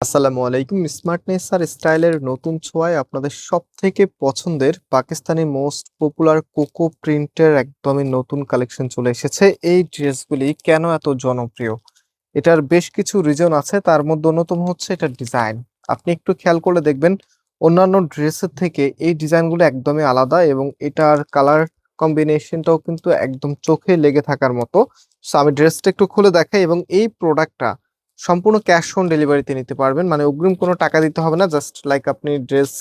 আসসালামু আলাইকুম। স্মার্টনেস আর স্টাইলের নতুন ছোঁয়ায় আপনাদের সবথেকে পছন্দের পাকিস্তানি মোস্ট পপুলার কোকো প্রিন্টের একদমই নতুন কালেকশন চলে এসেছে। এই ড্রেসগুলি কেন এত জনপ্রিয়? এটার বেশ কিছু রিজন আছে, তার মধ্যে অন্যতম হচ্ছে এটার ডিজাইন। আপনি একটু খেয়াল করলে দেখবেন অন্যান্য ড্রেসের থেকে এই ডিজাইনগুলো একদমই আলাদা এবং এটার কালার কম্বিনেশনটাও কিন্তু একদম চোখে লেগে থাকার মতো। সো আমি ড্রেসটা একটু খুলে দেখাই এবং এই প্রোডাক্টটা সম্পূর্ণ ক্যাশ অন ডেলিভারিতে নিতে পারবেন, মানে অগ্রিম কোনো টাকা দিতে হবে না। জাস্ট লাইক আপনি ড্রেস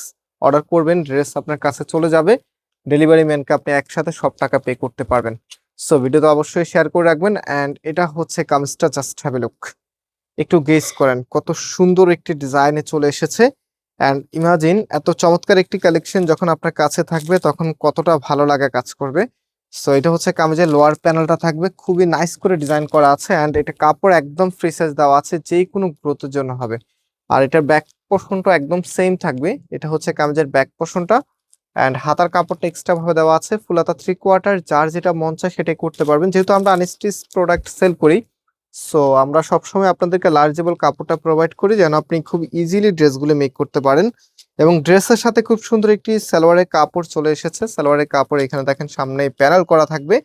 অর্ডার করবেন, ড্রেস আপনার কাছে চলে যাবে, ডেলিভারি ম্যানকে আপনি একসাথে সব টাকা পে করতে পারবেন। সো ভিডিওতে অবশ্যই শেয়ার করে রাখবেন। অ্যান্ড এটা হচ্ছে কামিজটা, জাস্ট হ্যাভ এ লুক। একটু গেস করেন কত সুন্দর একটি ডিজাইনে চলে এসেছে। অ্যান্ড ইমাজিন এত চমৎকার একটি কালেকশন যখন আপনার কাছে থাকবে তখন কতটা ভালো লাগা কাজ করবে। সো এটা হচ্ছে কামিজের লোয়ার প্যানেলটা, থাকবে খুবই নাইস করে ডিজাইন করা আছে। অ্যান্ড এটা কাপড় একদম ফ্রি সাইজ দেওয়া আছে, যে কোনো গ্রোথের জন্য হবে। আর এটার ব্যাক পোর্শনটা একদম সেম থাকবে। এটা হচ্ছে কামিজের ব্যাক পোর্শনটা। অ্যান্ড হাতার কাপড়টা এক্সট্রা ভাবে দেওয়া আছে, ফুল হাতা 3/4, যার যেটা মন চায় সেটাই করতে পারবেন। যেহেতু আমরা আনস্টিচ প্রোডাক্ট সেল করি, সো আমরা সবসময় আপনাদেরকে লার্জেবল কাপড়টা প্রোভাইড করি যেন আপনি খুব ইজিলি ড্রেসগুলো মেক করতে পারেন। এবং ড্রেসের সাথে খুব সুন্দর একটি সালোয়ারের কাপড় চলে এসেছে। সালোয়ারের কাপড় এখানে দেখেন সামনে প্যানেল করা থাকবে,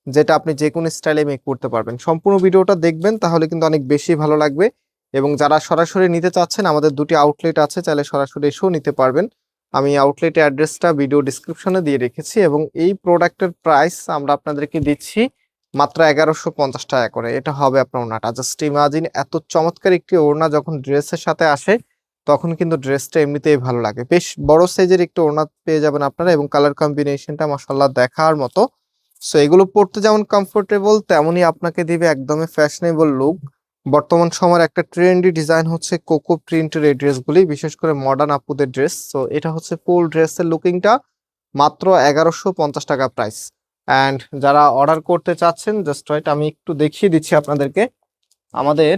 যেটা আপনি যে কোনো স্টাইলে মেক করতে পারবেন। সম্পূর্ণ ভিডিওটা দেখবেন, তাহলে কিন্তু অনেক বেশি ভালো লাগবে। এবং যারা সরাসরি নিতে চাচ্ছেন, আমাদের দুটি আউটলেট আছে, চাইলে সরাসরি এসেও নিতে পারবেন। আমি আউটলেটের অ্যাড্রেসটা ভিডিও ডিসক্রিপশনে দিয়ে রেখেছি। এবং এই প্রোডাক্টের প্রাইস আমরা আপনাদেরকে দিচ্ছি মাত্র 1150 টাকা করে। এটা হবে আপনার ওড়নাটা। জাস্ট ইমাজিন এত চমৎকার একটি ওড়না যখন ড্রেসের সাথে আসে তখন কিন্তু ড্রেসটা এমনিতেই ভালো লাগে। বেশ বড় সাইজের একটু ওড়না পেয়ে যাবেন আপনারা, এবং কালার কম্বিনেশনটা মাশাআল্লাহ দেখার মতো। সো এগুলো পড়তে যেমন কমফোর্টেবল, তেমনই আপনাকে দিবে একদমই ফ্যাশনেবল লুক। বর্তমান সময়ের একটা ট্রেন্ডি ডিজাইন হচ্ছে কোকো প্রিন্টের এই ড্রেসগুলি, বিশেষ করে মডার্ন আপুদের ড্রেস। সো এটা হচ্ছে ফুল ড্রেসের লুকিংটা, মাত্র 1150 টাকা প্রাইস। অ্যান্ড যারা অর্ডার করতে চাচ্ছেন, জাস্ট রাইট আমি একটু দেখিয়ে দিচ্ছি আপনাদেরকে। আমাদের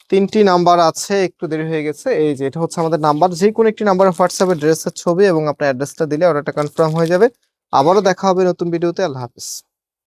3টি নাম্বার আছে, একটু দেরি হয়ে গেছে। এই যে এটা হচ্ছে আমাদের নাম্বার, যে কোনো একটি নাম্বারে হোয়াটসঅ্যাপে ড্রেসের ছবি এবং আপনার অ্যাড্রেসটা দিলে অর্ডারটা কনফার্ম হয়ে যাবে। আবারও দেখা হবে নতুন ভিডিওতে। আল্লাহ হাফিজ।